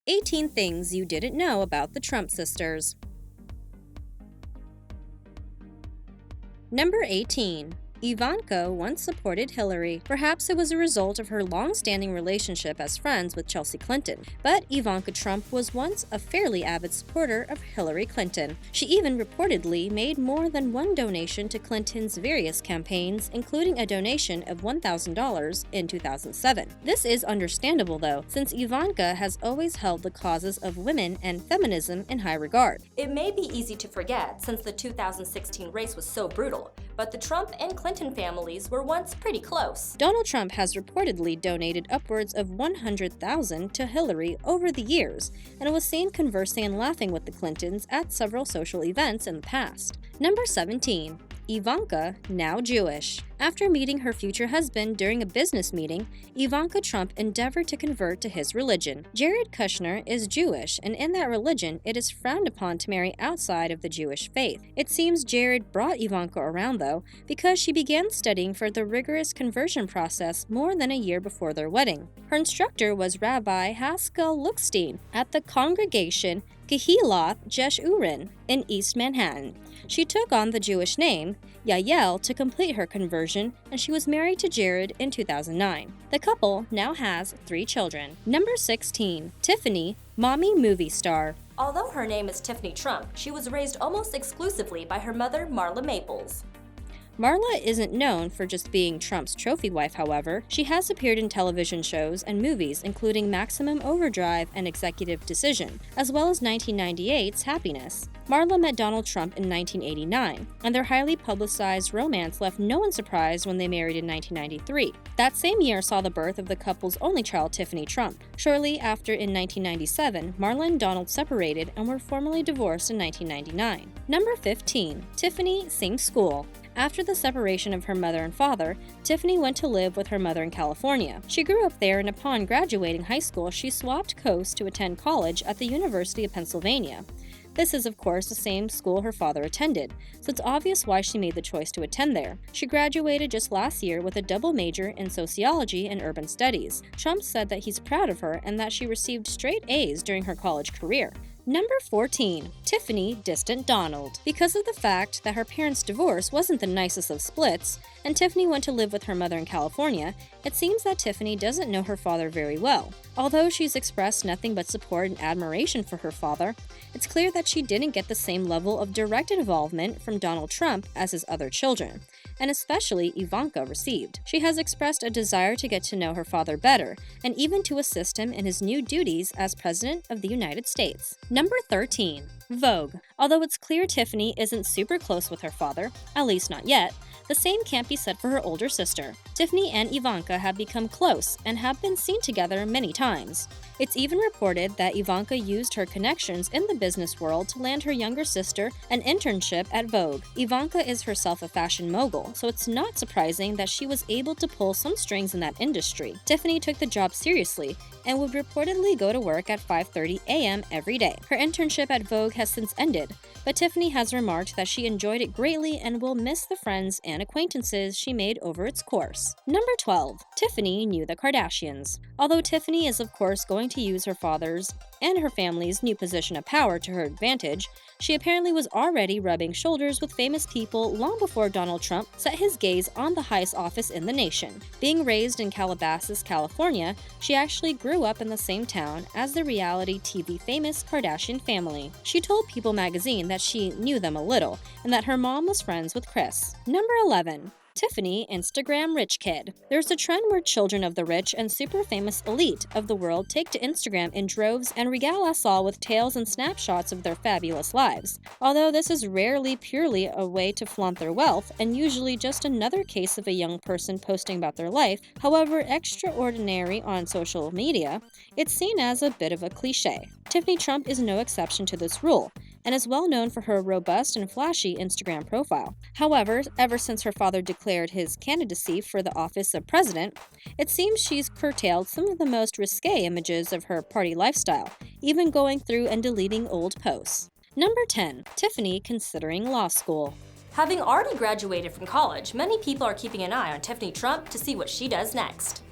18 Things You Didn't Know About the Trump Sisters. Number 18. Ivanka once supported Hillary. Perhaps it was a result of her long-standing relationship as friends with Chelsea Clinton, but Ivanka Trump was once a fairly avid supporter of Hillary Clinton. She even reportedly made more than one donation to Clinton's various campaigns, including a donation of $1,000 in 2007. This is understandable, though, since Ivanka has always held the causes of women and feminism in high regard. It may be easy to forget since the 2016 race was so brutal, but the Trump and Clinton families were once pretty close. Donald Trump has reportedly donated upwards of $100,000 to Hillary over the years, and was seen conversing and laughing with the Clintons at several social events in the past. Number 17. Ivanka, now Jewish. After meeting her future husband during a business meeting, Ivanka Trump endeavored to convert to his religion. Jared Kushner is Jewish, and in that religion, it is frowned upon to marry outside of the Jewish faith. It seems Jared brought Ivanka around, though, because she began studying for the rigorous conversion process more than a year before their wedding. Her instructor was Rabbi Haskell Lookstein at the congregation Kehilath Jeshurun in East Manhattan. She took on the Jewish name, Yael, to complete her conversion, and she was married to Jared in 2009. The couple now has 3 children. Number 16. Tiffany, mommy movie star. Although her name is Tiffany Trump, she was raised almost exclusively by her mother, Marla Maples. Marla isn't known for just being Trump's trophy wife, however. She has appeared in television shows and movies including Maximum Overdrive and Executive Decision, as well as 1998's Happiness. Marla met Donald Trump in 1989, and their highly publicized romance left no one surprised when they married in 1993. That same year saw the birth of the couple's only child, Tiffany Trump. Shortly after, in 1997, Marla and Donald separated and were formally divorced in 1999. Number 15. Tiffany, same school. After the separation of her mother and father, Tiffany went to live with her mother in California. She grew up there, and upon graduating high school, she swapped coasts to attend college at the University of Pennsylvania. This is, of course, the same school her father attended, so it's obvious why she made the choice to attend there. She graduated just last year with a double major in sociology and urban studies. Trump said that he's proud of her and that she received straight A's during her college career. Number 14. Tiffany, distant Donald. Because of the fact that her parents' divorce wasn't the nicest of splits, and Tiffany went to live with her mother in California, it seems that Tiffany doesn't know her father very well. Although she's expressed nothing but support and admiration for her father, it's clear that she didn't get the same level of direct involvement from Donald Trump as his other children, and especially Ivanka received. She has expressed a desire to get to know her father better, and even to assist him in his new duties as President of the United States. Number 13. Vogue. Although it's clear Tiffany isn't super close with her father, at least not yet, the same can't be said for her older sister. Tiffany and Ivanka have become close and have been seen together many times. It's even reported that Ivanka used her connections in the business world to land her younger sister an internship at Vogue. Ivanka is herself a fashion mogul, so it's not surprising that she was able to pull some strings in that industry. Tiffany took the job seriously and would reportedly go to work at 5:30 a.m. every day. Her internship at Vogue has since ended, but Tiffany has remarked that she enjoyed it greatly and will miss the friends and acquaintances she made over its course. Number 12. Tiffany knew the Kardashians. Although Tiffany is of course going to use her father's and her family's new position of power to her advantage, she apparently was already rubbing shoulders with famous people long before Donald Trump set his gaze on the highest office in the nation. Being raised in Calabasas, California, she actually grew up in the same town as the reality TV famous Kardashian family. She told People magazine that she knew them a little, and that her mom was friends with Kris. Number 11. Tiffany, Instagram rich kid. There's a trend where children of the rich and super famous elite of the world take to Instagram in droves and regale us all with tales and snapshots of their fabulous lives. Although this is rarely purely a way to flaunt their wealth, and usually just another case of a young person posting about their life, however extraordinary on social media, it's seen as a bit of a cliche. Tiffany Trump is no exception to this rule, and is well known for her robust and flashy Instagram profile. However, ever since her father declared his candidacy for the office of president, it seems she's curtailed some of the most risque images of her party lifestyle, even going through and deleting old posts. Number 10. Tiffany considering law school. Having already graduated from college, many people are keeping an eye on Tiffany Trump to see what she does next.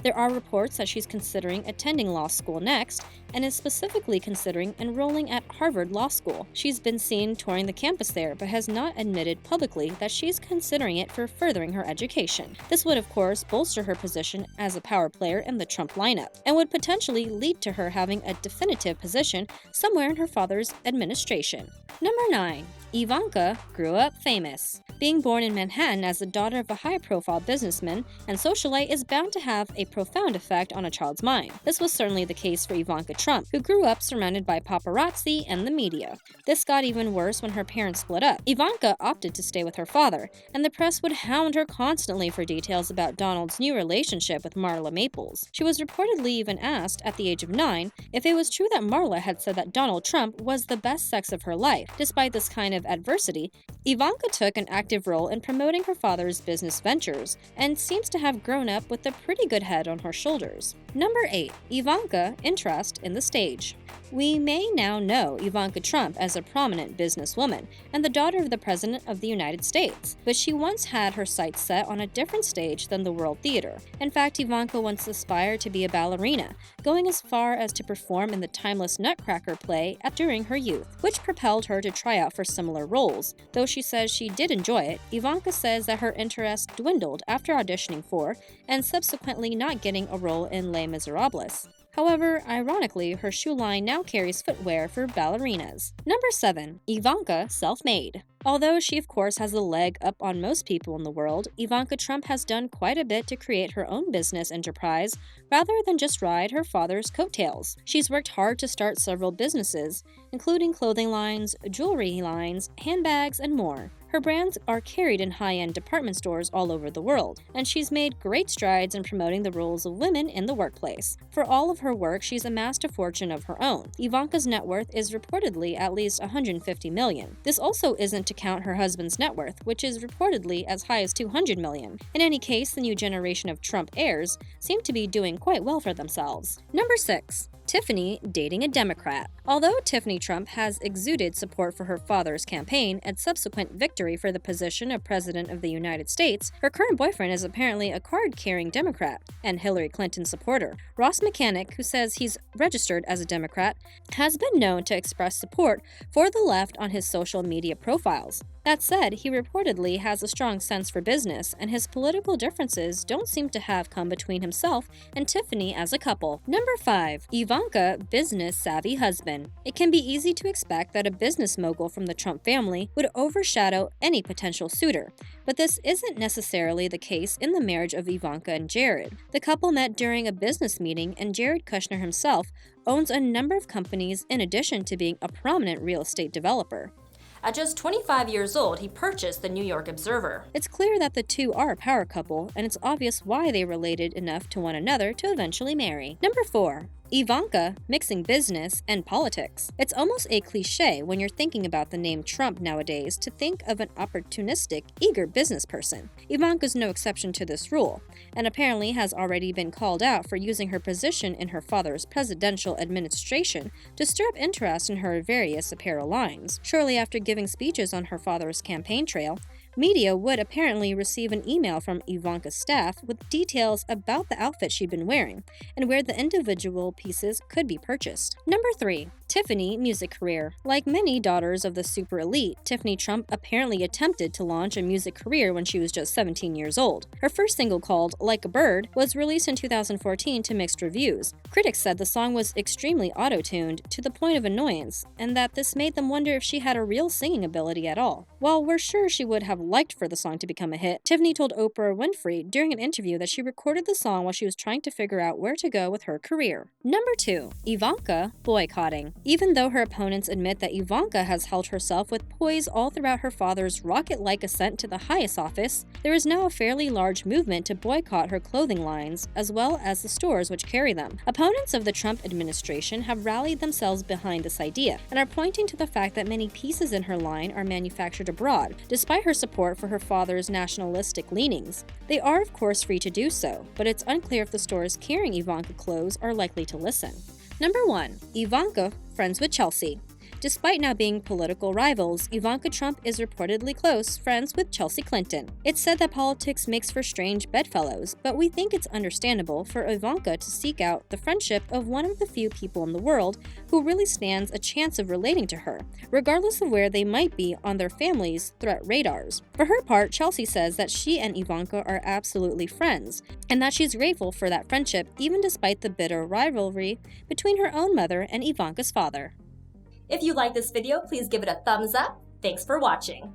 There are reports that she's considering attending law school next, and is specifically considering enrolling at Harvard Law School. She's been seen touring the campus there, but has not admitted publicly that she's considering it for furthering her education. This would, of course, bolster her position as a power player in the Trump lineup, and would potentially lead to her having a definitive position somewhere in her father's administration. Number 9. Ivanka grew up famous. Being born in Manhattan as the daughter of a high-profile businessman and socialite is bound to have a profound effect on a child's mind. This was certainly the case for Ivanka Trump, who grew up surrounded by paparazzi and the media. This got even worse when her parents split up. Ivanka opted to stay with her father, and the press would hound her constantly for details about Donald's new relationship with Marla Maples. She was reportedly even asked, at the age of 9, if it was true that Marla had said that Donald Trump was the best sex of her life. Despite this kind of adversity, Ivanka took an active role in promoting her father's business ventures and seems to have grown up with a pretty good head on her shoulders. Number 8. Ivanka interest in the stage. We may now know Ivanka Trump as a prominent businesswoman and the daughter of the President of the United States, but she once had her sights set on a different stage than the World Theater. In fact, Ivanka once aspired to be a ballerina, going as far as to perform in the timeless Nutcracker play during her youth, which propelled her to try out for similar roles. Though she says she did enjoy it, Ivanka says that her interest dwindled after auditioning for and subsequently not getting a role in Les Miserables. However, ironically, her shoe line now carries footwear for ballerinas. Number 7. Ivanka self-made. Although she of course has a leg up on most people in the world, Ivanka Trump has done quite a bit to create her own business enterprise rather than just ride her father's coattails. She's worked hard to start several businesses, including clothing lines, jewelry lines, handbags, and more. Her brands are carried in high-end department stores all over the world, and she's made great strides in promoting the roles of women in the workplace. For all of her work, she's amassed a fortune of her own. Ivanka's net worth is reportedly at least $150 million. This also isn't to count her husband's net worth, which is reportedly as high as $200 million. In any case, the new generation of Trump heirs seem to be doing quite well for themselves. Number 6. Tiffany dating a Democrat. Although Tiffany Trump has exuded support for her father's campaign and subsequent victory for the position of President of the United States, her current boyfriend is apparently a card-carrying Democrat and Hillary Clinton supporter. Ross Mechanic, who says he's registered as a Democrat, has been known to express support for the left on his social media profiles. That said, he reportedly has a strong sense for business, and his political differences don't seem to have come between himself and Tiffany as a couple. Number 5. Ivanka, business-savvy husband. It can be easy to expect that a business mogul from the Trump family would overshadow any potential suitor, but this isn't necessarily the case in the marriage of Ivanka and Jared. The couple met during a business meeting, and Jared Kushner himself owns a number of companies in addition to being a prominent real estate developer. At just 25 years old, he purchased the New York Observer. It's clear that the two are a power couple, and it's obvious why they related enough to one another to eventually marry. Number 4. Ivanka mixing business and politics. It's almost a cliche when you're thinking about the name Trump nowadays to think of an opportunistic, eager business person. Ivanka's no exception to this rule, and apparently has already been called out for using her position in her father's presidential administration to stir up interest in her various apparel lines. Shortly after giving speeches on her father's campaign trail, media would apparently receive an email from Ivanka's staff with details about the outfit she'd been wearing and where the individual pieces could be purchased. Number 3. Tiffany music career. Like many daughters of the super elite, Tiffany Trump apparently attempted to launch a music career when she was just 17 years old. Her first single, called Like a Bird, was released in 2014 to mixed reviews. Critics said the song was extremely auto-tuned to the point of annoyance, and that this made them wonder if she had a real singing ability at all. While we're sure she would have liked for the song to become a hit, Tiffany told Oprah Winfrey during an interview that she recorded the song while she was trying to figure out where to go with her career. Number 2. Ivanka boycotting. Even though her opponents admit that Ivanka has held herself with poise all throughout her father's rocket-like ascent to the highest office, there is now a fairly large movement to boycott her clothing lines, as well as the stores which carry them. Opponents of the Trump administration have rallied themselves behind this idea, and are pointing to the fact that many pieces in her line are manufactured abroad, despite her support for her father's nationalistic leanings. They are of course free to do so, but it's unclear if the stores carrying Ivanka clothes are likely to listen. Number 1. Ivanka friends with Chelsea. Despite now being political rivals, Ivanka Trump is reportedly close friends with Chelsea Clinton. It's said that politics makes for strange bedfellows, but we think it's understandable for Ivanka to seek out the friendship of one of the few people in the world who really stands a chance of relating to her, regardless of where they might be on their family's threat radars. For her part, Chelsea says that she and Ivanka are absolutely friends, and that she's grateful for that friendship even despite the bitter rivalry between her own mother and Ivanka's father. If you like this video, please give it a thumbs up. Thanks for watching.